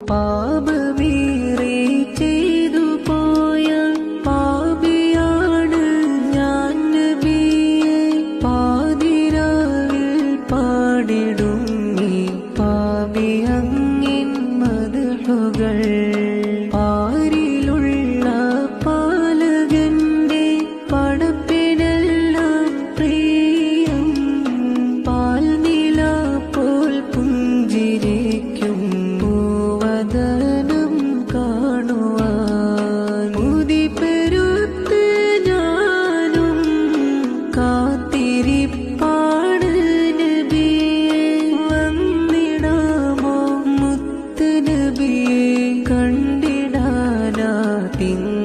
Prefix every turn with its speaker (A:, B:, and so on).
A: പാപമേറെ ചെയ്തു പോയ പാപിയാണ് ഞാൻ നബിയെ. പാതിരാവിൽ പാടിടും ഈ പാപി അങ്ങിൻ മദ്ഹുകൾ. പാരിലുള്ള പാലകന്റെ പടപ്പിനെല്ലാം പ്രിയം. പാൽനില പോൽ പുഞ്ചിരിക്കും പൂവദനം കാണുവാൻ. മുതി പെരുത്ത് ഞാനും കാത്തിരിപ്പാണ് നബിയെ. വന്നിടാമോ മുത്ത് നബിയെ, കണ്ടിടാനാ തിങ്കൾ